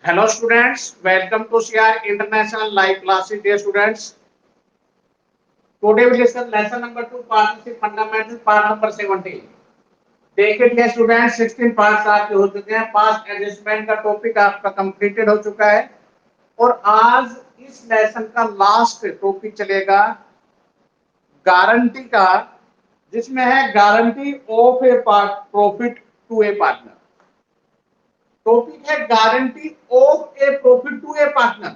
Hello students, welcome to CR International Live Classes. Dear students, today we listen lesson number 2, partnership fundamental, part number 17. देखिए dear students 16 parts आपके हो चुके हैं। Past adjustment का topic आपका completed हो चुका है और आज इस लेसन का लास्ट टॉपिक चलेगा गारंटी का, जिसमें है guarantee of a profit to a partner. Topic है guarantee of a profit to a partner,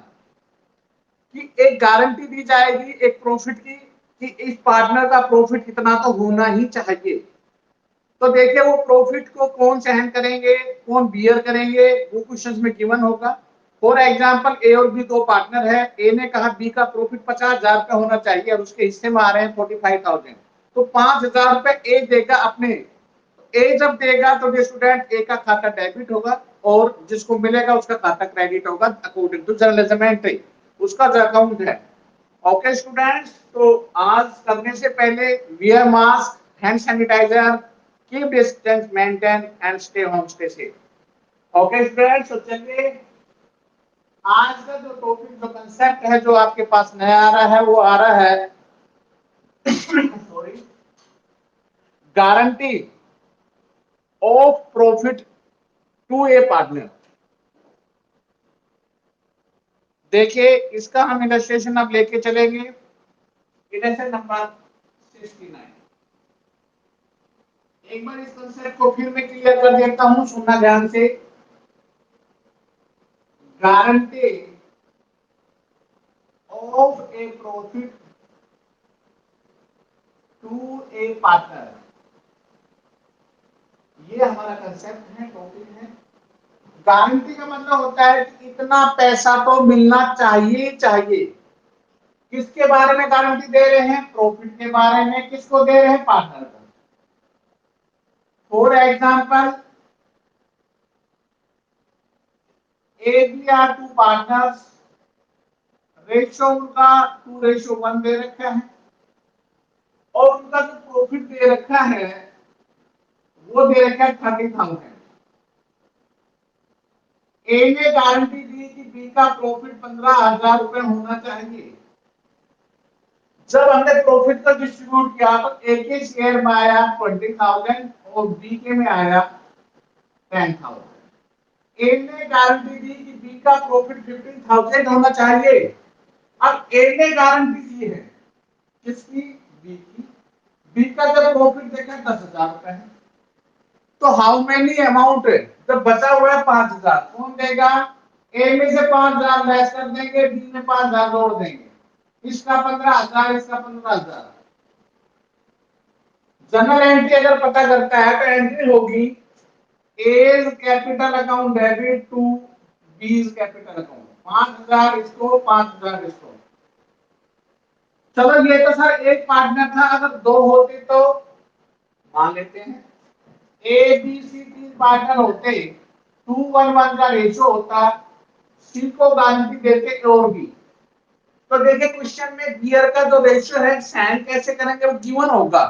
कि एक गारंटी दी जाएगी एक प्रॉफिट की कि इस पार्टनर का प्रॉफिट कितना तो होना ही चाहिए। तो देखिए वो प्रॉफिट को कौन सहन करेंगे, कौन बियर करेंगे, वो क्वेश्चंस में गिवन होगा। फॉर एग्जांपल ए और बी दो पार्टनर है। ए ने कहा बी का प्रॉफिट 50,000 रुपए होना चाहिए और उसके हिस्से में आ रहे हैं 45,000, तो 5,000 रुपए ए देगा अपने। ए जब देगा तो स्टूडेंट ए का खाता डेबिट होगा और जिसको मिलेगा उसका खाता क्रेडिट होगा अकॉर्डिंग टू जर्नलिज्म एंट्री, उसका जो अकाउंट है। ओके स्टूडेंट्स, तो आज करने से पहले wear mask, hand sanitiser, keep distance maintain and stay home, stay safe. Okay students, तो चलिए आज का जो टॉपिक, जो कंसेप्ट है जो आपके पास नया आ रहा है वो आ रहा है sorry, guarantee of profit to a partner. देखिए इसका हम इलस्ट्रेशन अब लेके चलेंगे। Illustration number 69। एक बार इस कंसेप्ट को फिर मैं क्लियर कर देता हूं, सुनना ध्यान से। Guarantee of a profit to a partner, ये हमारा कंसेप्ट है, टॉपिक है। गारंटी का मतलब होता है कि इतना पैसा तो मिलना चाहिए चाहिए। किसके बारे में गारंटी दे रहे हैं? प्रॉफिट के बारे में। किसको दे रहे हैं? पार्टनर को। For example A B are two partners, ratio उनका 2:1 दे रखा है और उनका जो प्रॉफिट दे रखा है वो दे रखा है 30,000। ए ने गारंटी दी कि बी का प्रॉफिट 15,000 रुपए होना चाहिए। जब हमने प्रॉफिट को डिस्ट्रीब्यूट किया तो ए के शेयर में आया 20,000 और बी के में आया 10,000। ए ने गारंटी दी कि बी का प्रॉफिट 15,000 होना चाहिए। अब ए ने गारंटी दी है किसकी? बी की। बी का जब प्रॉफिट देखा 10,000 रुपए है, तो हाउ मेनी अमाउंट, जब बचा हुआ है 5,000, कौन देगा? ए में से 5,000 लेस कर देंगे, बी में 5,000 जोड़ देंगे। इसका 15,000, इसका 15,000। जनरल एंट्री अगर पता करता है तो एंट्री होगी as capital account debit to B's capital account. 5,000 इसको, 5,000 इसको। चलो ये तो सर एक पार्टनर था, अगर दो होते तो मान लेते हैं। ए बी सी तीन पार्टनर होते, 2:1 का रेशियो होता, सी को गारंटी देते ए और बी। तो देखिए क्वेश्चन में गियर का जो रेशियो है साइन कैसे करेंगे, वो गिवन होगा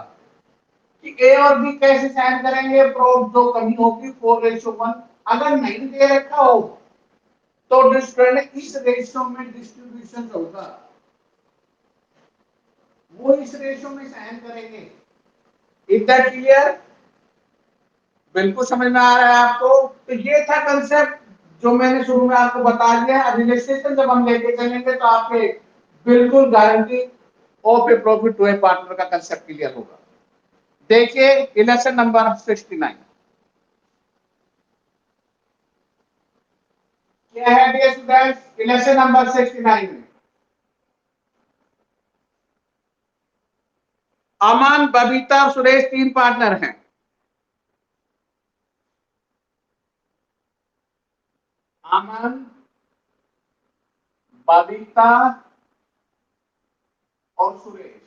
कि ए और बी कैसे साइन करेंगे। जो कमी होगी 4:1। अगर नहीं दे रखा हो तो डिस्ट्रीब्यूशन इस रेशियो में डिस्ट्रीब्यूशन होगा, वो इस रेशियो में साइन करेंगे। Is that clear? बिल्कुल समझ में आ रहा है आपको? तो ये था कंसेप्ट जो मैंने शुरू में आपको बता दिया। अब रिलेशनशिप जब हम लेके चलेंगे तो आपके बिल्कुल guarantee of a profit to a partner का कंसेप्ट क्लियर होगा। देखिए इलेक्शन नंबर 69 क्या है डियर स्टूडेंट्स? इलेक्शन नंबर 69 में अमन, बबीता और सुरेश तीन पार्टनर हैं। अमन, बबीता और Suresh,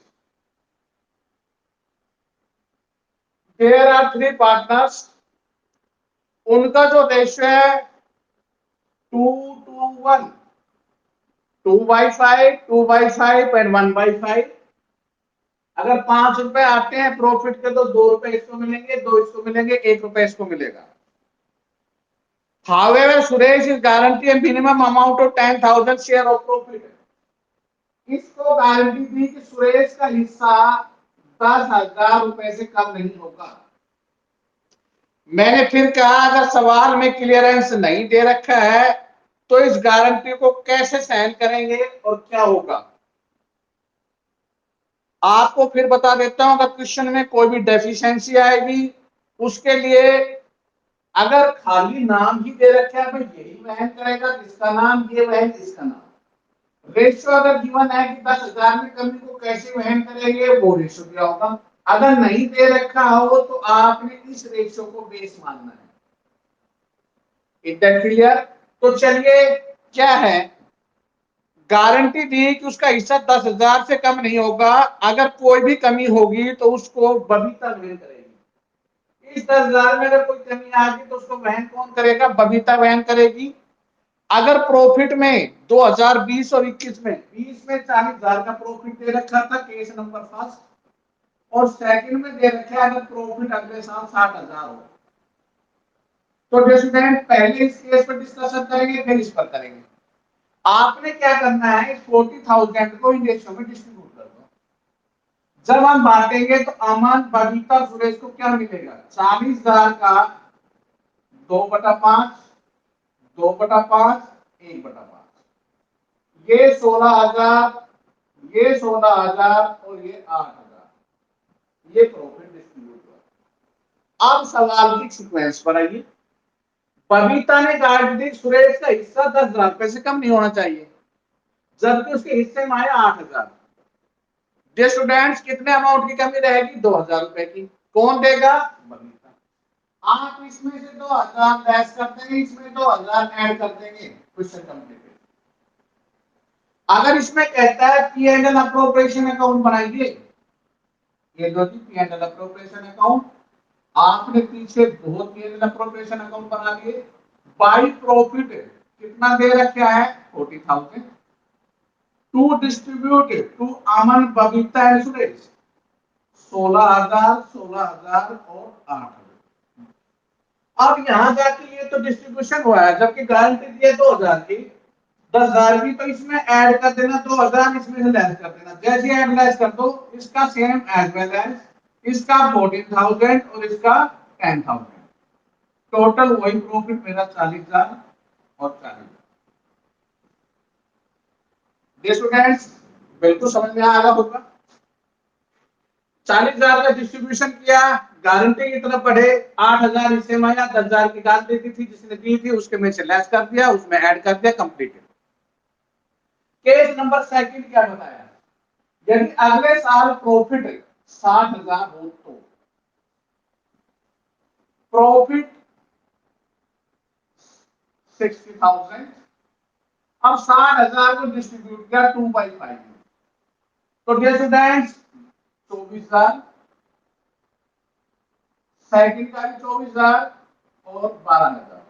there are three partners. उनका जो रेशियो है 2:1, 2/5, 2/5 एंड 1/5। अगर 5 रुपए आते हैं प्रॉफिट के तो 2 रुपए इसको मिलेंगे, 2 इसको मिलेंगे, 1 रुपए इसको मिलेगा। However, Suresh is guarantee a minimum amount of 10,000 share of profit. इसको गारंटी दी कि सुरेश का हिस्सा 10,000 रुपए से कम नहीं होगा। मैंने फिर कहा अगर सवाल में क्लियरेंस नहीं दे रखा है तो इस गारंटी को कैसे साइन करेंगे और क्या होगा। आपको फिर बता देता हूं, अगर क्वेश्चन में कोई भी डेफिशिएंसी आएगी उसके लिए अगर खाली नाम ही दे रखे है भाई यही वहन करेगा, जिसका नाम ये वहन इसका नाम। रेशियो अगर गिवन है कि 10,000 में कमी को कैसे वहन करेंगे वो रेशियो दिया होगा। अगर नहीं दे रखा हो तो आपने इस रेशियो को बेस मानना है। Is that clear? तो चलिए क्या है, गारंटी दी कि उसका हिस्सा 10,000 से कम नहीं होगा। अगर कोई भी कमी होगी तो उसको बबीता वहन करेगी। इस 10,000 में अगर कोई कमी आ गई तो उसको वहन कौन करेगा? बबीता वहन करेगी। अगर प्रॉफिट में 2020 और 21 में 20 में 40,000 का प्रॉफिट दे रखा था केस नंबर फर्स्ट, और सेकंड में दे रखा है अगर प्रॉफिट अगले साल 60,000 हो, तो स्टूडेंट पहले इस केस पर डिस्कशन करेंगे फिर इस पर करेंगे। आपने क्या करना है, इस 40,000 को इन रेशियो में डिस्ट्रीब्यूट कर दो। जब हम बांटेंगे तो अमन, बबीता, सुरेश को क्या मिलेगा? 40,000 का 2/5, 2/5, 1/5, ये 16,000, ये 16,000 और ये 8,000, ये प्रॉफिट डिस्ट्रीब्यूट हुआ। अब सवाल की सीक्वेंस पर आइए। बबीता ने गारंटी दी सुरेश का हिस्सा 10,000 रुपए से कम नहीं होना चाहिए, जबकि उसके हिस्से में आया 8,000। जे स्टूडेंट्स कितने अमाउंट की कमी रहेगी? 2,000 रुपए की। कौन देगा? बबीता। आप इसमें से 2,000 लेस कर देंगे, इसमें 2,000 ऐड कर देंगे, क्वेश्चन कंप्लीट। अगर इसमें कहता है P and L appropriation account बनाइए, ये जो P and L appropriation account, आपने पीछे बहुत P and L appropriation account बना लिए। बाई प्रॉफिट कितना दे रखा है? 40,000 to distribute to Aman, Babita and Suresh, 16,000, 16,000 और 8,000। अब यहां जाके ये तो डिस्ट्रीब्यूशन हुआ है, जबकि गारंटी दी है 2,000 की। 10,000 की तो इसमें ऐड कर देना, 2,000 इसमें से लेस कर देना। जैसे ऐड लेस कर दो, इसका सेम एज वेल एज इसका 14,000 और इसका 10,000, टोटल वही प्रॉफिट मेरा 40,000 और 40,000। स्टूडेंट्स बिल्कुल समझ में आ रहा होगा। 40,000 का डिस्ट्रीब्यूशन किया, गारंटी की तरफ बढ़े, 8,000 इससे में आया, 10,000 की गारंटी थी जिसने दी थी उसके में से लेस कर दिया, उसमें ऐड कर दिया, कंप्लीट। केस नंबर सेकंड क्या बताया? यदि अगले साल प्रॉफिट 60,000 हो तो प्रॉफिट 60,000। अब 60,000 को डिस्ट्रीब्यूट किया 2/5, तो डियर स्टूडेंट्स 24,000, सेकंड का भी 24,000 और 12,000।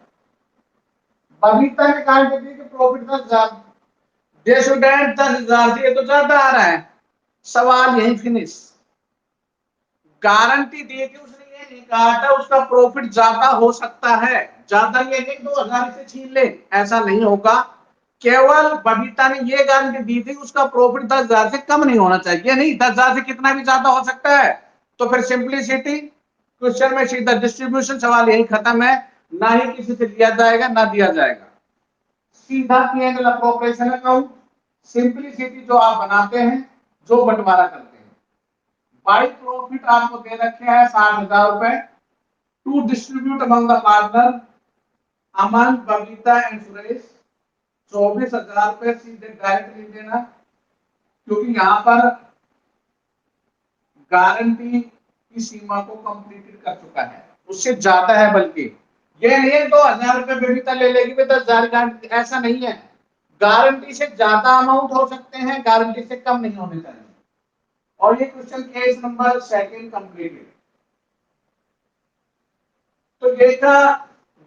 बबीता ने कहा कि प्रॉफिट 10,000। डियर स्टूडेंट 10,000 से तो ज्यादा आ रहा है, सवाल यही फिनिश। गारंटी दी थी उसने, ये नहीं कहा था उसका प्रॉफिट ज्यादा हो सकता है, ज्यादा ये नहीं 2,000 से छीन ले, ऐसा नहीं होगा। केवल बबीता ने ये गारंटी दी थी उसका प्रॉफिट 10,000 से कम नहीं होना चाहिए, नहीं 10,000 से कितना भी ज्यादा हो सकता है। तो फिर सिंप्लिसिटी, क्वेश्चन में सीधा डिस्ट्रीब्यूशन, सवाल यही खत्म है, ना ही किसी से लिया जाएगा ना दिया जाएगा, सीधा P and L appropriation account. Simplicity जो आप बनाते हैं, जो बंटवारा करते हैं। बाई प्रॉफिट आपको दे रखे हैं 60,000 रुपए, to distribute among the partner Aman, Babita and Suresh, 24,000 रुपए सीधे डायरेक्ट लिख देना, क्योंकि यहां पर गारंटी की सीमा को कंप्लीट कर चुका है, उससे ज्यादा है। बल्कि ये नहीं है 2,000 रुपए बबीता ले लेगी, 10,000 गारंटी, ऐसा नहीं है। गारंटी से ज्यादा अमाउंट हो सकते हैं, गारंटी से कम नहीं होने चाहिए। और ये question case number second completed. तो ये था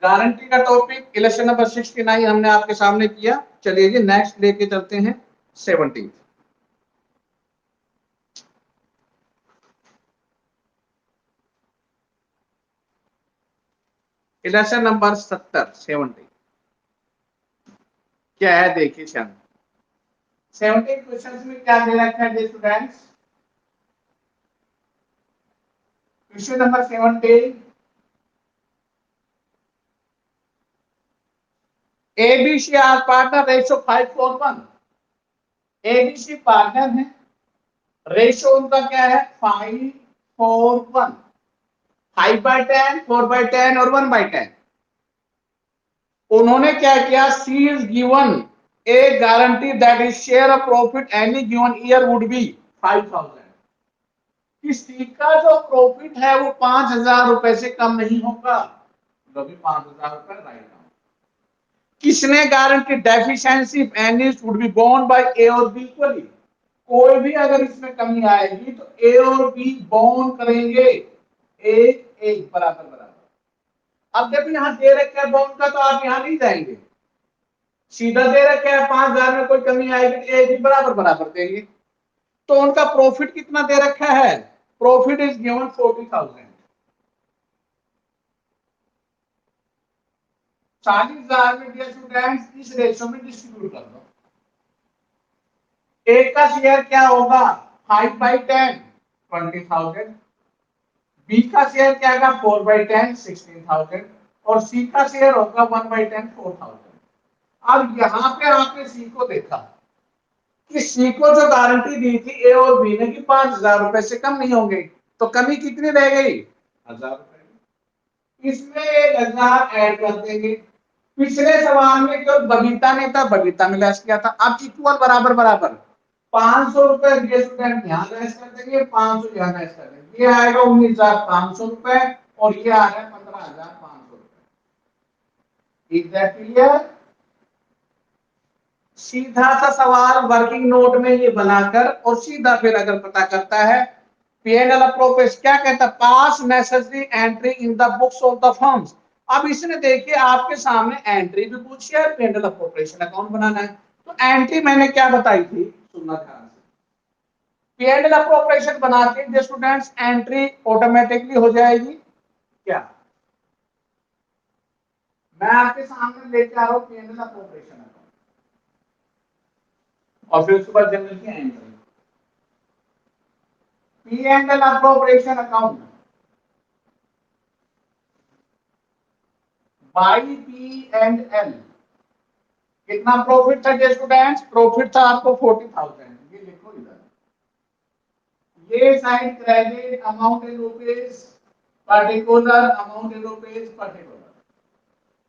गारंटी का टॉपिक, इलेक्शन नंबर 69 हमने आपके सामने किया। चलिए जी नेक्स्ट लेके चलते हैं 17। लेसन नंबर 70 क्या है देखिए। 70 क्वेश्चंस में क्या दे रखा है students. Question number 70, ABC are partner, ratio 5:1। ABC partner है, रेशो उनका क्या है 5:1। 5/10, 4/10 और 1/10। उन्होंने क्या किया, C is given a guarantee that is share of profit any given year would be 5,000। किसी का जो प्रॉफिट है वो 5,000 रुपए से कम नहीं होगा, जो भी 5,000 रुपए राइट डाउन। किसने guarantee, deficiency any would be borne by A और बी इक्वली। कोई भी अगर इसमें कमी आएगी तो ए और बी बोर्न करेंगे, एक एक बराबर बराबर। अब जब यहां दे रखा है बोर्न का तो आप यहां नहीं जाएंगे, सीधा दे रखा है 5,000 में कोई कमी आएगी तो एक भी बराबर बराबर देंगे। तो उनका प्रॉफिट कितना दे रखा है, प्रॉफिट इज गिवन 40,000। 40,000 में डियर स्टूडेंट्स इस रेशो में डिस्ट्रीब्यूट कर दो। ए का शेयर क्या होगा 5/10 20,000, बी का शेयर क्या होगा 4/10 16,000 और सी का शेयर होगा 1/10 4,000। अब यहां पे आपने सी को देखा कि सी को जो गारंटी दी थी ए और बी ने कि 5,000 रुपए से कम नहीं होंगे, तो कमी कितनी रह गई 1,000 रुपए। इसमें 1,000 ऐड कर देंगे। पिछले सवाल में जो बबीता ने था, बबीता में लेस किया था। अब इक्वल बराबर बराबर 500 रुपए ये स्टूडेंट यहाँ लेस कर देंगे, 500 यहाँ लेस कर देंगे, ये आएगा 19,500 रुपए और ये आ रहा है 15,500 रुपए। Is that clear. सीधा सा सवाल वर्किंग नोट में ये बनाकर और सीधा फिर अगर पता करता है पीएनएल अप्रोप्रिएशन क्या कहता है, पास necessary entry in the books of the firms. अब इसने देखिए आपके सामने एंट्री भी पूछी है, पीएनएल अप्रोप्रिएशन अकाउंट बनाना है। तो एंट्री मैंने क्या बताई थी, सुनना ध्यान से। पीएनएल अप्रोप्रिएशन बनाते हैं स्टूडेंट्स, एंट्री ऑटोमेटिकली हो जाएगी क्या, मैं आपके सामने लेके आ रहा हूं पीएनएल अप्रोप्रिएशन अकाउंट और फिर उसके बाद जनरल की entry. PNL appropriation account by P and L कितना प्रॉफिट था स्टूडेंट्स, प्रॉफिट था आपको 40,000। ये लिखो इधर, ये side credit amount in rupees particular, amount in rupees particular.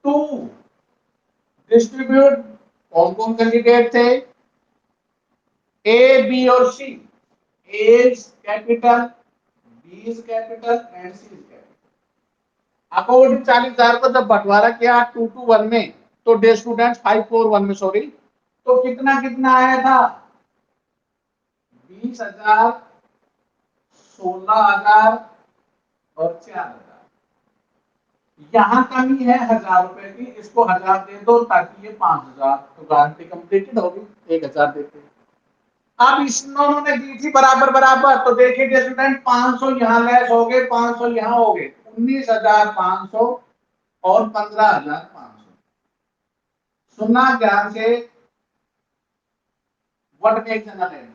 To distribute, कौन कौन कैंडिडेट थे, ए बी और C. A is capital, B is capital and C is capital. Account 40,000 को जब बंटवारा किया 2:1 में, तो डे स्टूडेंट 541 में सॉरी, तो कितना कितना आया था 20,000, 16,000 और 4,000। यहां कमी है 1,000 रुपए की, इसको 1,000 दे दो ताकि ये 5,000, तो गारंटी कंप्लीटेड होगी, 1,000 देते। अब इस दोनों ने दी थी बराबर बराबर, तो देखिए स्टूडेंट 500 यहाँ लेस हो गए, 500 यहाँ हो गए, 19,500 और 15,500। सुनना ध्यान से, व्हाट मेक्स एन एंट्री।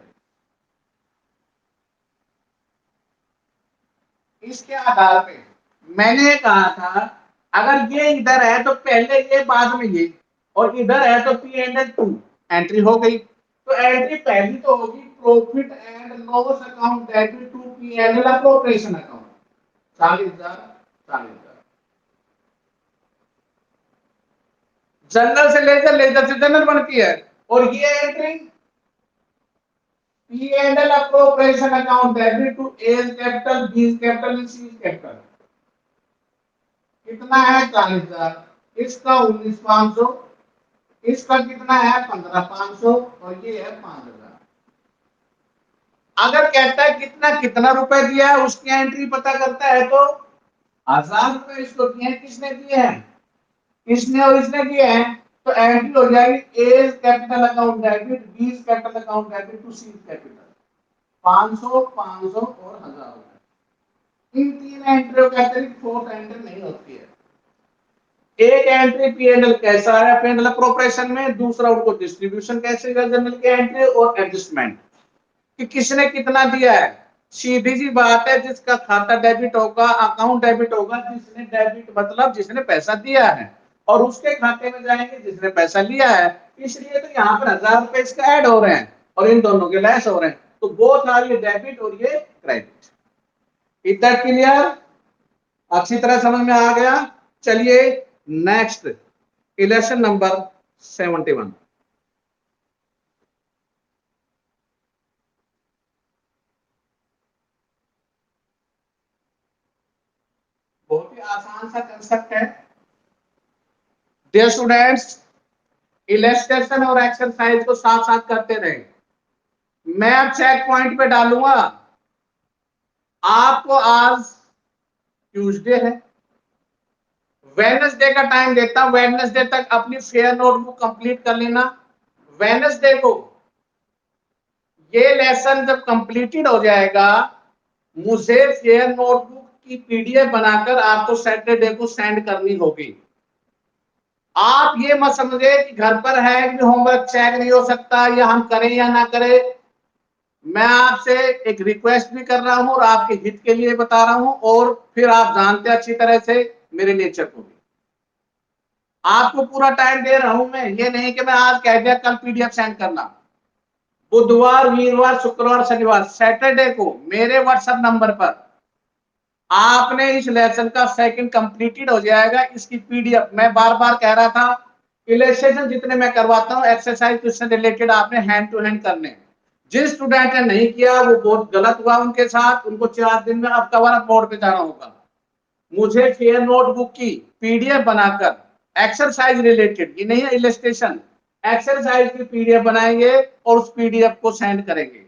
इसके आधार पे मैंने कहा था अगर ये इधर है तो पहले ये बाद में ये, और इधर है तो पी एंड एल 2 एंट्री हो गई। तो एंट्री पहली तो होगी profit and loss account debit to P and L appropriation account 40,000 40,000। Journal से लेजर, लेजर से जनरल बनती है, और ये entry P and L appropriation account debit to A capital, B capital and C capital. कितना है 40,000, इसका 19,500, इसका कितना है 15,500 और ये है 5,000। अगर कहता है कितना कितना रुपए दिया है उसकी एंट्री पता करता है तो 1,000 रुपए इसको दिए हैं, किसने दिए हैं, इसने और इसने दिए हैं, तो एंट्री हो जाएगी A capital account debit, B capital account debit to C capital 500 500 और 1,000 रुपए। इन तीन एंट्रियों के अतिरिक्त फोर्थ एंट्री नहीं होती है। एक एंट्री पीएनएल कैसा है पीएनएल अप्रोप्रिएशन में, दूसरा उनको डिस्ट्रीब्यूशन कैसे जनरल की एंट्री और एडजस्टमेंट कि किसने कितना दिया है। सीधी सी बात है, जिसका खाता डेबिट होगा अकाउंट डेबिट होगा, जिसने डेबिट मतलब जिसने पैसा दिया है, और उसके खाते में जाएंगे जिसने पैसा लिया है। इसलिए तो यहाँ पर 1000 रुपए इसका ऐड हो रहे हैं और इन दोनों के लेस हो रहे हैं, तो बोथ आर ये डेबिट और ये क्रेडिट। इतना क्लियर, अच्छी तरह समझ में आ गया। चलिए नेक्स्ट, इलेक्शन नंबर 71। बहुत ही आसान सा कंसेप्ट है डियर स्टूडेंट्स। इलेस्ट्रेशन और एक्सरसाइज को साथ साथ करते रहे। मैं अब चेक पॉइंट पे डालूंगा। आपको आज ट्यूसडे है, वेडनेसडे का टाइम देता हूं, वेडनेसडे तक अपनी फेयर नोटबुक कंप्लीट कर लेना। वेडनेसडे को ये लेसन जब कंप्लीटेड हो जाएगा, मुझे फेयर नोटबुक की पीडीएफ बनाकर आपको सैटरडे को सेंड करनी होगी। आप ये मत समझे कि घर पर है कि होमवर्क चेक नहीं हो सकता, या हम करें या ना करें। मैं आपसे एक रिक्वेस्ट भी कर रहा हूं और आपके हित के लिए बता रहा हूं, और फिर आप जानते हैं अच्छी तरह से मेरे नेचर को भी। आपको पूरा टाइम दे रहा हूं मैं, ये नहीं कि मैं आज कह दिया कल पीडीएफ सेंड करना। बुधवार, वीरवार, शुक्रवार, शनिवार, सैटरडे को मेरे व्हाट्सएप नंबर पर आपने इस लेसन का सेकंड कंप्लीटेड हो जाएगा। इसकी पीडीएफ, मैं बार बार कह रहा था, इलस्ट्रेशन जितने मैं करवाता हूं एक्सरसाइज क्वेश्चन रिलेटेड आपने हैंड टू हैंड करने। जिस स्टूडेंट ने नहीं किया वो बहुत गलत हुआ उनके साथ, उनको 4 दिन में अब कवर अप मोड पे जाना होगा। मुझे फेयर नोटबुक की पीडीएफ बनाकर एक्सरसाइज रिलेटेड, ये नहीं है इलस्ट्रेशन, एक्सरसाइज की पीडीएफ बनाएंगे और उस पीडीएफ को सेंड करेंगे,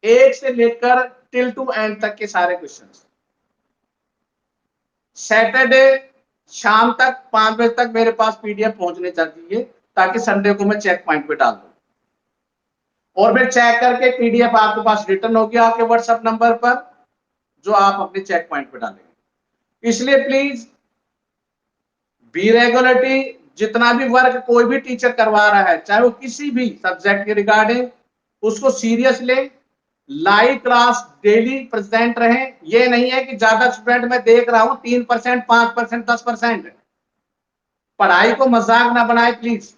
एक से लेकर टिल टू एंड तक के सारे क्वेश्चंस। सैटरडे शाम तक 5 बजे तक मेरे पास पीडीएफ पहुंचने चाहिए, ताकि संडे को मैं चेक पॉइंट पे डाल दूं और फिर चेक करके पीडीएफ आपके पास रिटर्न होगी आपके व्हाट्सएप नंबर पर, जो आप अपने चेक पॉइंट पे डालेंगे। इसलिए प्लीज बी रेगुलरिटी, जितना भी वर्क कोई भी टीचर करवा रहा है, चाहे वो किसी भी सब्जेक्ट के रिगार्डिंग, उसको सीरियस ले। लाइव क्लास डेली प्रेजेंट रहे। ये नहीं है कि ज्यादा स्टूडेंट मैं देख रहा हूं 3%, 5%, 10%, पढ़ाई को मजाक ना बनाए प्लीज।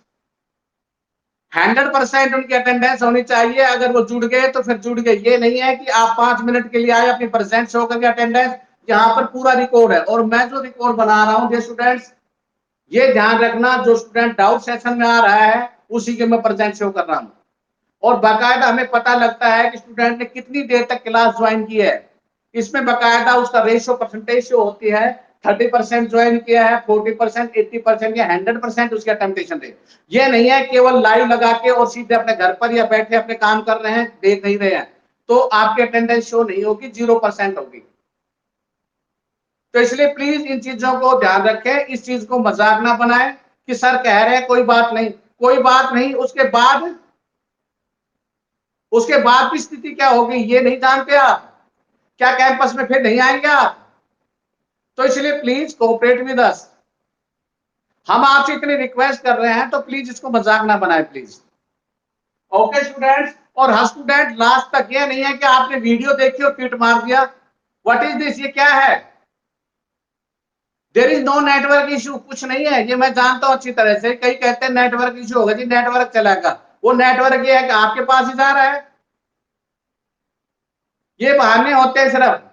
100% उनकी अटेंडेंस होनी चाहिए। अगर वो जुड़ गए तो फिर जुड़ गए, ये नहीं है कि आप 5 मिनट के लिए आए अपनी प्रेजेंट शो करके अटेंडेंस। यहाँ पर पूरा रिकॉर्ड है, और मैं जो रिकॉर्ड बना रहा हूँ स्टूडेंट्स, ये ध्यान रखना, जो स्टूडेंट डाउट सेशन में आ रहा है उसी के मैं प्रेजेंट शो कर रहा हूँ। और बाकायदा हमें पता लगता है कि स्टूडेंट ने कितनी देर तक क्लास ज्वाइन की है। इसमें बाकायदा उसका रेशियो परसेंटेज शो होती है, 30% ज्वाइन किया है, 40%, 80% या 100% उसकी अटेम्प्टेशन रेट। ये नहीं है केवल लाइव लगा के और सीधे अपने घर पर या बैठे अपने काम कर रहे हैं, देख नहीं रहे हैं, तो आपकी अटेंडेंस शो नहीं होगी, 0% होगी। तो इसलिए प्लीज इन चीजों को ध्यान रखें, इस चीज को मजाक ना बनाएं कि सर कह रहे हैं कोई बात नहीं, कोई बात नहीं। उसके बाद की स्थिति क्या होगी ये नहीं जानते आप, क्या कैंपस में फिर नहीं आएंगे आप? तो इसलिए प्लीज कोऑपरेट विद अस। हम आपसे इतनी रिक्वेस्ट कर रहे हैं तो प्लीज इसको मजाक ना बनाए प्लीज। ओके स्टूडेंट्स, और हर स्टूडेंट लास्ट तक, ये नहीं है कि आपने वीडियो देखी और ट्वीट मार दिया। व्हाट इज दिस, ये क्या है? There is no network issue, कुछ नहीं है। ये मैं जानता हूं अच्छी तरह से, कई कहते हैं नेटवर्क इशू होगा जी, नेटवर्क चलेगा। वो नेटवर्क ये है कि आपके पास ही जा रहा है, ये बहाने होते हैं सिर्फ।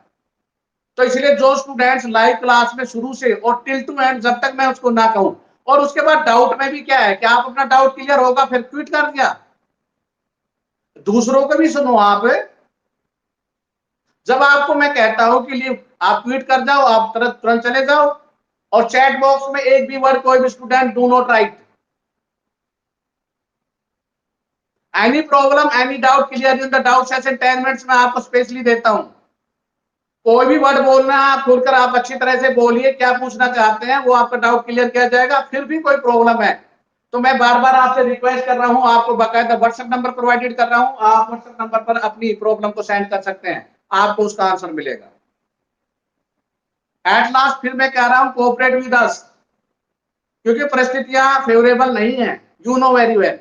तो इसलिए जो स्टूडेंट्स लाइव क्लास में शुरू से और टिल टू एंड, जब तक मैं उसको ना कहूं, और उसके बाद डाउट में भी क्या है कि आप अपना डाउट क्लियर होगा फिर ट्वीट कर दिया, दूसरों को भी सुनो आप। जब आपको मैं कहता हूं कि लीव, आप ट्वीट कर जाओ, आप तुरंत तुरंत चले जाओ, और चैट बॉक्स में एक भी वर्ड कोई भी student do not right. Any problem, any doubt, clear in the doubt session 10 minutes में आपको स्पेशली देता हूं। कोई भी वर्ड बोलना है आप खुलकर आप अच्छी तरह से बोलिए, क्या पूछना चाहते हैं वो आपका डाउट क्लियर किया जाएगा। फिर भी कोई प्रॉब्लम है तो मैं बार बार आपसे रिक्वेस्ट कर रहा हूं, आपको बाकायदा व्हाट्सएप नंबर प्रोवाइडेड कर रहा हूं, आप व्हाट्सएप नंबर पर अपनी प्रॉब्लम को सेंड कर सकते हैं, आपको उसका आंसर मिलेगा। एट लास्ट फिर मैं कह रहा हूं, कोऑपरेट विद अस। क्योंकि परिस्थितियां फेवरेबल नहीं है, you know very well.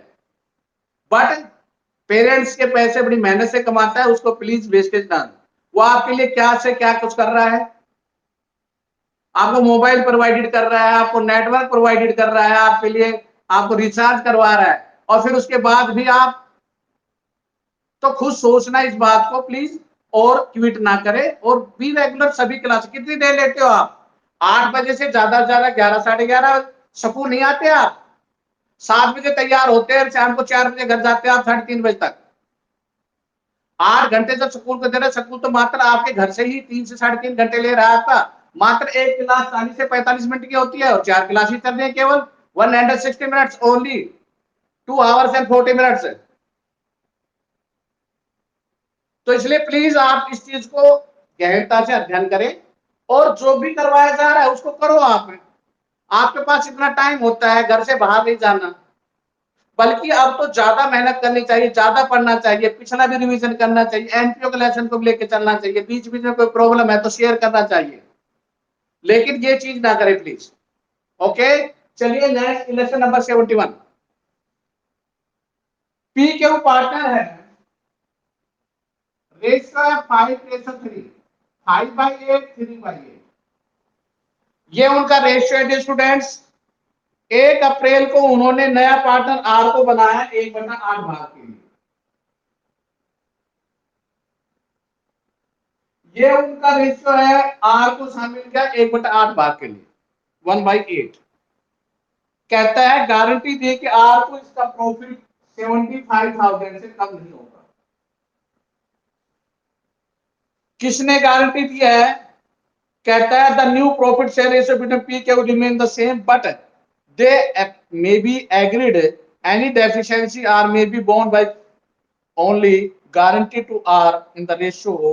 But parents के पैसे बड़ी मेहनत से कमाता है, उसको प्लीज वेस्टेज ना दो। वो आपके लिए क्या से क्या कुछ कर रहा है, आपको मोबाइल प्रोवाइडेड कर रहा है, आपको नेटवर्क प्रोवाइडेड कर रहा है, आपके लिए आपको रिचार्ज करवा रहा है, और फिर उसके बाद भी आप तो खुद सोचना इस बात को प्लीज, और क्विट ना करें, और बी रेगुलर सभी क्लास। कितनी देर लेते हो आप? 8 बजे से ज्यादा 11, साढ़े 11 स्कूल नहीं आते आप? 7 बजे तैयार होते हैं, शाम को 4 बजे घर जाते हैं आप 3:30 बजे तक। 8 घंटे जब स्कूल को दे रहे, स्कूल तो मात्र आपके घर से ही 3 से 3.5 घंटे ले रहा है आपका। मात्र एक क्लास 40 से 45 मिनट की होती है, और 4 क्लास ही चल रही है, केवल 160 minutes only, 2 hours and 40 minutes। तो इसलिए प्लीज आप इस चीज को गहनता से अध्ययन करें, और जो भी करवाया जा रहा है उसको करो। आपके पास इतना टाइम होता है, घर से बाहर नहीं जाना, बल्कि अब तो ज्यादा मेहनत करनी चाहिए, ज्यादा पढ़ना चाहिए, पिछला भी रिवीजन करना चाहिए, एनपीओ के लेसन को भी लेके चलना चाहिए, बीच बीच में कोई प्रॉब्लम है तो शेयर करना चाहिए, लेकिन ये चीज ना करें प्लीज। ओके, चलिए next lesson number 71। P Q partner है, रेशियो है 5:3, 5/8, 3/8। ये उनका रेशियो है स्टूडेंट्स। 1 अप्रैल को उन्होंने नया पार्टनर आर को बनाया 1/8 भाग के लिए। ये उनका रेशियो है, आर को शामिल किया 1/8 भाग के लिए, 1/8। कहता है गारंटी दी कि आर को इसका प्रॉफिट 75,000 से कम नहीं होगा। किसने गारंटी दिया है? कहता है the new profit share ratio between P Q remain the same, but they may be agreed any deficiency R may be borne by only guarantee to R in the ratio.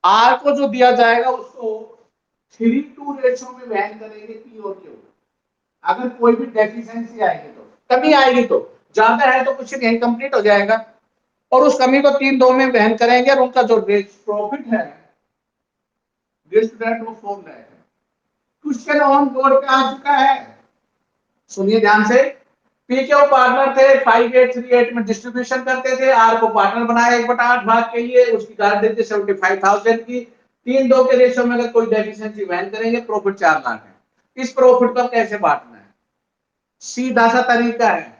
R को जो दिया जाएगा उसको 3:2 ratio में वहन करेंगे P और Q. अगर कोई भी डेफिशिएंसी आएगी, तो कमी आएगी, तो ज्यादा है तो कुछ नहीं, कंप्लीट हो जाएगा, और उस कमी को 3/2 में वहन करेंगे, और उनका जो प्रॉफिट है स्टूडेंट वो 4 लाख है। क्वेश्चन ऑन बोर्ड पे आ चुका है, सुनिए ध्यान से। पी क्यू पार्टनर थे, 5838 में डिस्ट्रीब्यूशन करते थे, आर को पार्टनर बनाया 1/8 भाग के लिए, उसकी गारंटी थी 75,000 की। 3:2 के रेशियो में अगर कोई डेफिशिएंसी वहन करेंगे, प्रॉफिट 4 लाख है। इस प्रॉफिट को कैसे बांटना है? सीधा सा तरीका है।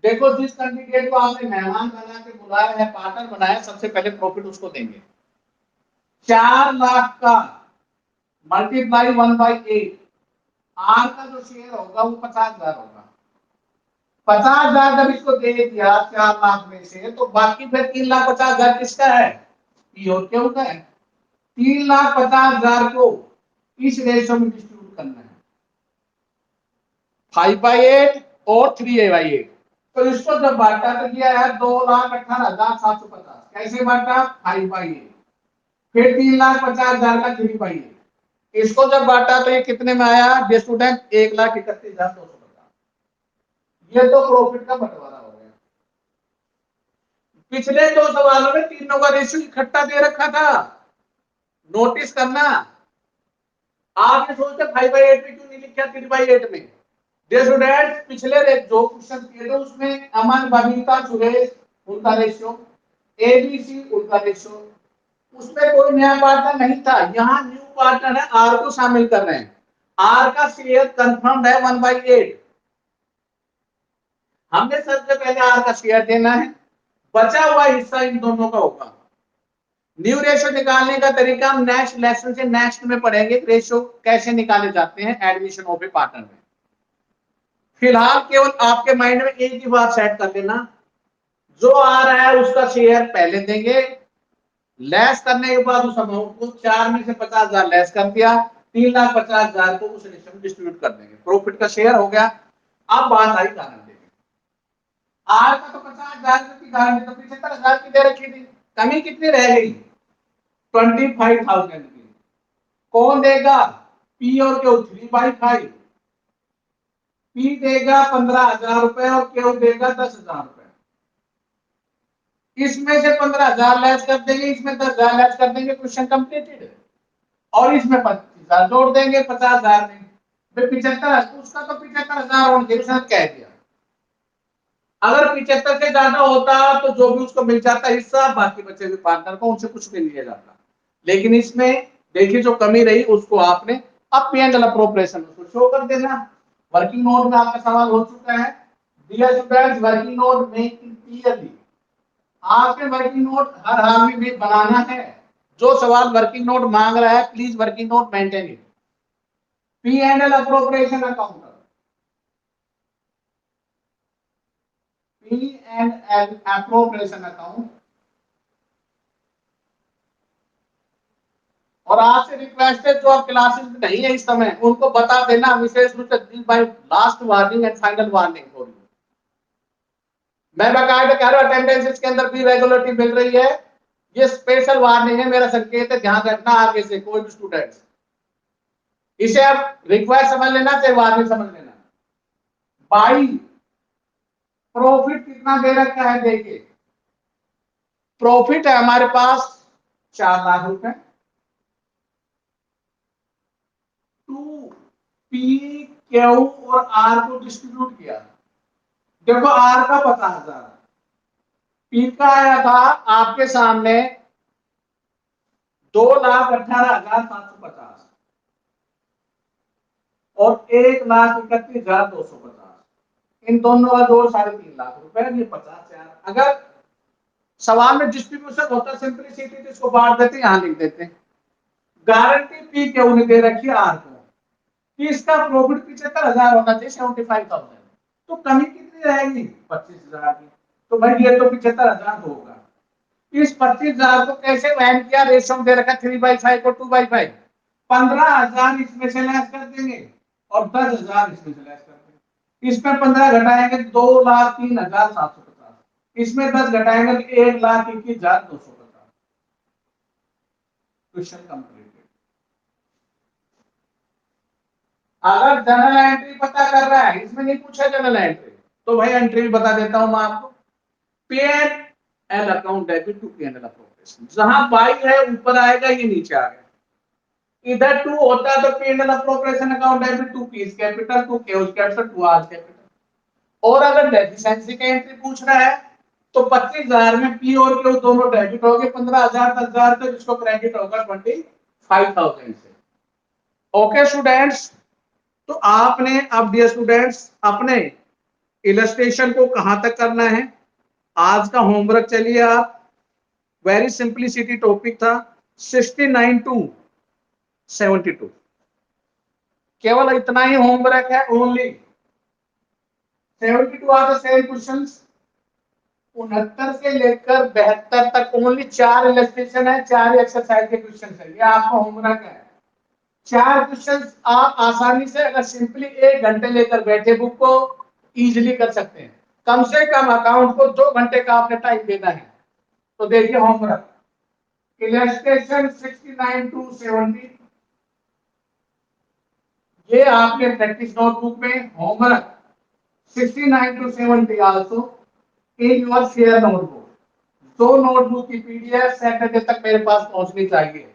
देखो, जिस कैंडिडेट को आपने मेहमान बना के बुलाया है, पार्टनर बनाया, सबसे पहले प्रॉफिट उसको देंगे। 4 लाख का मल्टीप्लाई 1/8, आर का जो शेयर होगा वो 50,000 होगा। 50,000 जब इसको दे दिया 4 लाख में से, तो बाकी फिर 3,50,000 किसका है? पीओ क्यों का है। 3,50,000 को इस रेशो में डिस्ट्रीब्यूट करना है, 5/8 और 3/8। तो इसको जब बांटा तो किया है 2,18,750। कैसे बांटा? 5/8, फिर 3,50,000 का 3/8। इसको जब बांटा तो ये कितने में आया डियर स्टूडेंट? 1,31,250। ये तो प्रॉफिट का बंटवारा हो गया। पिछले 2 सवालों में तीनों का रेशियो इकट्ठा दे रखा था, नोटिस करना। आप ये सोचते 5/8 में क्यों नहीं लिखा 3/8 में? डियर स्टूडेंट, पिछले जो क्वेश्चन किए थे उसमें अमन, बबीता, सुरेश उनका रेशियो, एबीसी उनका रेशियो, उसमें कोई नया पार्टनर नहीं था। यहाँ न्यू पार्टनर है, आर को शामिल कर रहे हैं। आर का शेयर कंफर्म है 1/8। हमने सबसे पहले आर का शेयर देना है, बचा हुआ हिस्सा इन दोनों का होगा। न्यू रेशियो निकालने का तरीका हम नेक्स्ट लेसन से नेक्स्ट में पढ़ेंगे, रेशियो कैसे निकाले जाते हैं एडमिशन ऑफ ए पार्टनर में। फिलहाल केवल आपके माइंड में एक ही बात सेट कर लेना, जो आ रहा है उसका शेयर पहले देंगे, लेस करने के बाद उस अमाउंट को 4 में से 50,000 लेस कर दिया, 3,50,000 को उस रेशियो में डिस्ट्रीब्यूट कर देंगे, प्रॉफिट का शेयर हो गया। अब बात आई गारंटी की। आर का तो 50,000 की गारंटी तो 75,000 की दे रखी थी, कमी कितनी रह गई? 25,000 की। कौन देगा? पी और क्यू 3/5। पी देगा 15,000 रुपए और क्यू देगा 10,000 रुपए। इसमें से 15,000 लेस कर देंगे, इसमें 10,000 लेस कर देंगे, क्वेश्चन कंप्लीटेड। और इसमें 25,000 जोड़ देंगे 50,000 में। भाई 75, उसका तो 75,000 होना चाहिए, उसने कह दिया। अगर 75 से ज्यादा होता तो जो भी उसको मिल जाता हिस्सा, बाकी बचे हुए पार्टनर को उनसे कुछ भी नहीं लिया जाता। लेकिन इसमें देखिए जो कमी रही उसको आपने अब पी एंड एल अप्रोप्रिएशन उसको शो कर देना। वर्किंग नोट में आपका सवाल हो चुका है। Dear students, working note making clearly, आपने वर्किंग नोट हर हाल में बनाना है। जो सवाल वर्किंग नोट मांग रहा है please working note maintain it. P and L appropriation account, P and L appropriation account. और आपसे रिक्वेस्ट है जो आप क्लासेस में नहीं है इस समय उनको बता देना, विशेष रूप से by last warning and final warning for you. मैं बकायदा कह रहा हूं अटेंडेंस इसके अंदर भी रेगुलरिटी मिल रही है, ये स्पेशल वार्निंग है, मेरा संकेत है, ध्यान रखना आगे से कोई भी स्टूडेंट्स इसे आप रिक्वेस्ट समझ लेना चाहे वार्निंग समझ लेना। बाई प्रॉफिट कितना दे रखा है, देखिए प्रॉफिट है हमारे पास 4 लाख रुपए। टू पी क्यू और आर को डिस्ट्रीब्यूट किया, देखो आर का 50,000, पी का आया था आपके सामने 2,18,750 और 1,31,250, इन दोनों का जोड़ 3.5 लाख रुपए, ये 50,000। अगर सवाल में डिस्ट्रीब्यूशन होता सिंपलिसिटी तो इसको बांट देते, यहां लिख देते। गारंटी पी क्यू ने दे रखी है आर को कि इसका प्रॉफिट 75,000 होना चाहिए, 75,000, तो कमी कितनी रहेगी 25,000 की। तो भाई ये तो 75,000 होगा। इस 25,000 को कैसे वहन किया, रेशो दे रखा 3/5 को 2/5, 15,000 इसमें से लेस कर देंगे और 10,000 इसमें से लेस कर देंगे। इसमें 15 घटाएंगे 2,03,750, इसमें 10 घटाएंगे 1,21,250। Question completed. अगर जनरल एंट्री पता कर रहा है, इसमें नहीं पूछा जनरल एंट्री, तो भाई एंट्री भी बता देता हूं मैं आपको। P and L account debit to P and L appropriation, जहां बाई है ऊपर आएगा, ये नीचे आ गया। इधर टू होता है तो P and L appropriation account debit to P's capital to Q's capital to R capital. और अगर डेफिशिएंसी का एंट्री पूछ रहा है तो 25,000 में पी और क्यू दोनों डेबिट हो गए, 15,000 10,000 तक इसको क्रेडिट होगा 25,000 से। ओके स्टूडेंट्स, तो आपने अब डियर स्टूडेंट्स अपने इलस्ट्रेशन को कहां तक करना है, आज का होमवर्क चलिए आप, वेरी सिंपलिसिटी टॉपिक था 69 टू 72, केवल इतना ही होमवर्क है only. 72 are the same questions, 69 से लेकर 72 तक ओनली 4 इलस्ट्रेशन है, 4 एक्सरसाइज के क्वेश्चन है, ये आपका होमवर्क है। 4 क्वेश्चन आप आसानी से अगर सिंपली 1 घंटे लेकर बैठे बुक को इजीली कर सकते हैं। कम से कम अकाउंट को 2 घंटे का आपने टाइम देना है। तो देखिए होमवर्क इलस्ट्रेशन 69 टू 70, ये आपने प्रैक्टिस नोटबुक में homework 69 to 70 also in your share notebook. दो नोटबुक की पीडीएफ सैटरडे तक मेरे पास पहुंचनी चाहिए।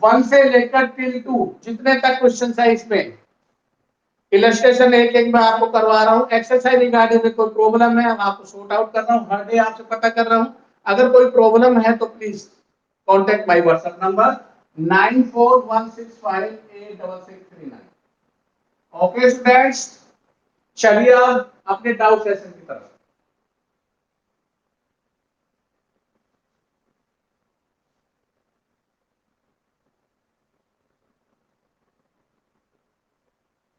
1 से लेकर टिल 2 जितने तक क्वेश्चन है इसमें इलस्ट्रेशन एक एक मैं आपको करवा रहा हूँ। एक्सरसाइज रिगार्डिंग में कोई प्रॉब्लम है मैं आपको सॉर्ट आउट कर रहा हूँ, हर डे आपसे पता कर रहा हूँ। अगर कोई प्रॉब्लम है तो please contact my WhatsApp number 9416586639। Okay students, चलिए अब अपने डाउट सेशन की तरफ।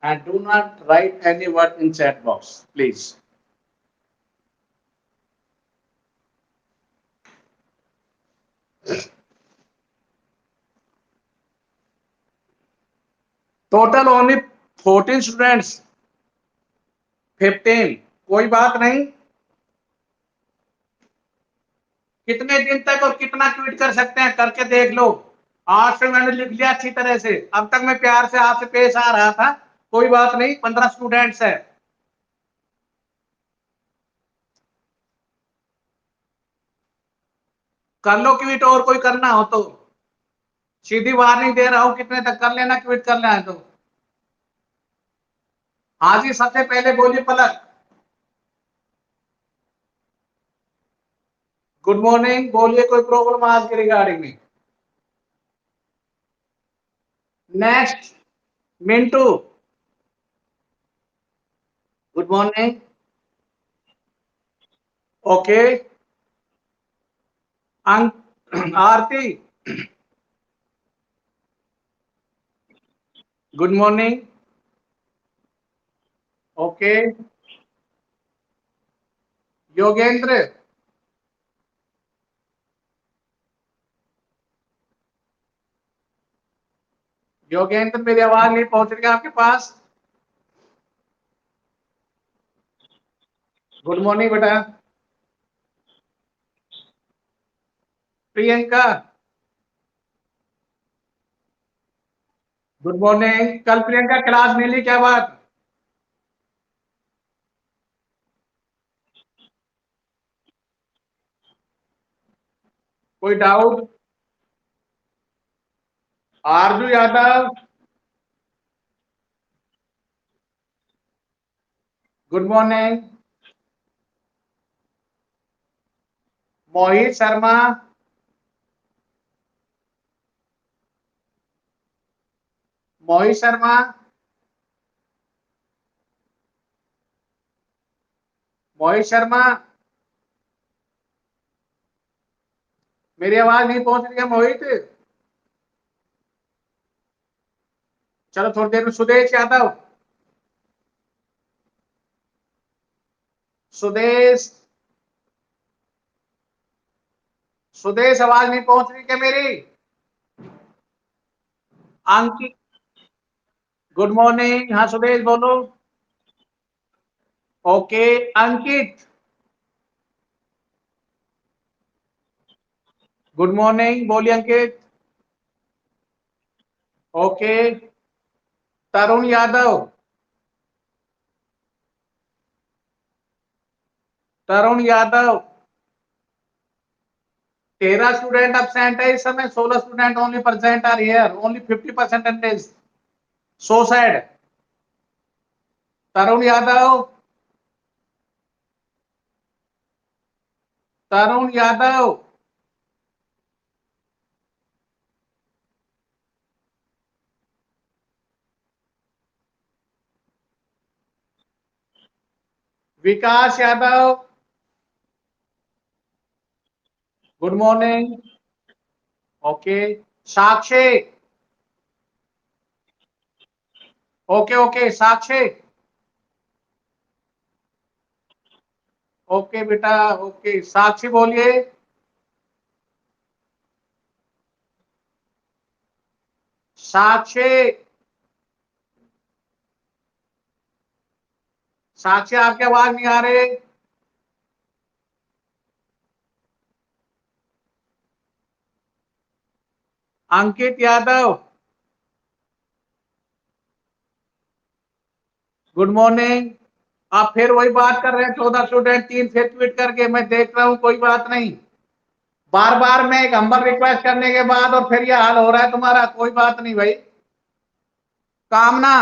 And do not write any word in chat box, please. Total only 14 students, 15, कोई बात नहीं। कितने दिन तक और कितना क्विट कर सकते हैं करके देख लो। आज से मैंने लिख लिया अच्छी तरह से, अब तक मैं प्यार से आपसे पेश आ रहा था, कोई बात नहीं। 15 स्टूडेंट्स है, कर लो क्विट, और कोई करना हो तो सीधी वार्निंग दे रहा हूं, कितने तक कर लेना, क्विट करना है तो। हाँ जी, सबसे पहले बोलिए पलक। गुड मॉर्निंग, बोलिए कोई प्रॉब्लम आज के रिगार्डिंग में। Next, Mintu. Good morning. Okay. अंक Aarti. Good morning. Okay. Yogendra. Yogendra, मेरी आवाज नहीं पहुंच रही है आपके पास। गुड मॉर्निंग बेटा। प्रियंका। Good morning. कल प्रियंका क्लास नहीं ली, क्या बात? कोई doubt? Aarzoo Yadav. Good morning. Mohit Sharma. Mohit Sharma. Mohit Sharma, मेरी आवाज नहीं पहुंच रही है मोहित। चलो थोड़ी देर में सुदेश यादव। सुदेश। सुदेश, आवाज नहीं पहुंच रही क्या मेरी? अंकित। Good morning. हाँ सुदेश बोलो। ओके। अंकित। गुड मॉर्निंग, बोलिए Ankit. Okay. Tarun Yadav. Tarun Yadav. 13 student absent है इस समय, 16 student only present are here, only 50% attendance, so sad। Tarun Yadav. Tarun Yadav. Vikas Yadav. Good morning. Okay. Sakshi. Okay okay Sakshi. Okay बेटा। ओके साक्षी बोलिए। साक्षी। साक्षी, आपकी आवाज नहीं आ रही। अंकित यादव। Good morning. आप फिर वही बात कर रहे हैं, 14 स्टूडेंट, 3 फिर ट्वीट करके, मैं देख रहा हूं, कोई बात नहीं। बार बार मैं एक हम्बल रिक्वेस्ट करने के बाद और फिर ये हाल हो रहा है तुम्हारा, कोई बात नहीं भाई। कामना।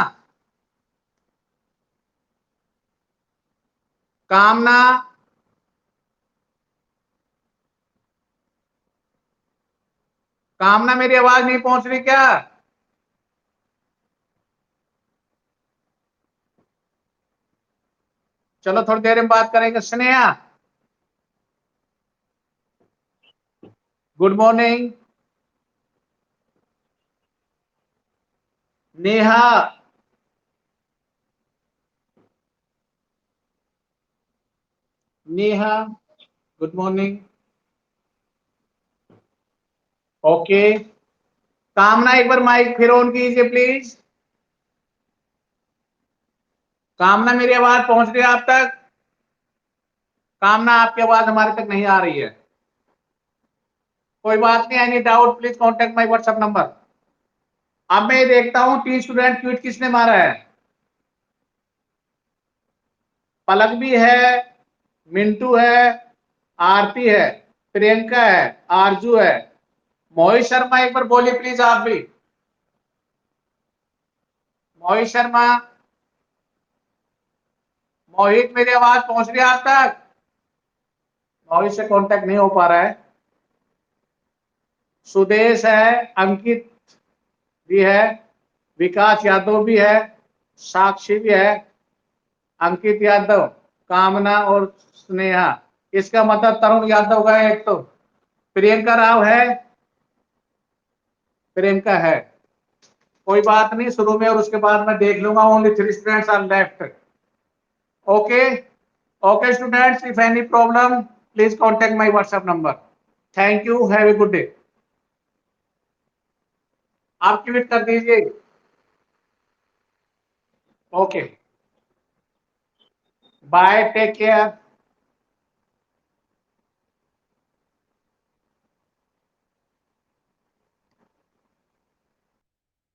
कामना। कामना, मेरी आवाज नहीं पहुंच रही क्या? चलो थोड़ी देर में बात करेंगे। Sneha. Good morning. Neha. Neha. Good morning. Okay. कामना, एक बार माइक फिर ऑन कीजिए प्लीज। कामना, मेरी आवाज पहुंच रही है आप तक? कामना, आपकी आवाज हमारे तक नहीं आ रही है। कोई बात नहीं, any doubt please contact my WhatsApp number. अब मैं ये देखता हूं 3 स्टूडेंट ट्वीट किसने मारा है। पलक भी है, मिंटू है, आरती है, प्रियंका है, आरजू है। मोहित शर्मा, एक बार बोलिए प्लीज आप भी। मोहित शर्मा। मोहित मेरी आवाज पहुंच रही है आप तक? मोहित से कांटेक्ट नहीं हो पा रहा है। सुदेश है, अंकित भी है, विकास यादव भी है, साक्षी भी है, अंकित यादव, कामना और स्नेहा। इसका मतलब तरुण यादव गए एक तो। प्रियंका राव है? प्रियंका है, कोई बात नहीं, शुरू में और उसके बाद मैं देख लूंगा। Only 3 students are left. Okay, okay students, if any problem please contact my WhatsApp number. Thank you, have a good day. आप ट्वीट कर दीजिए। Okay, bye, take care.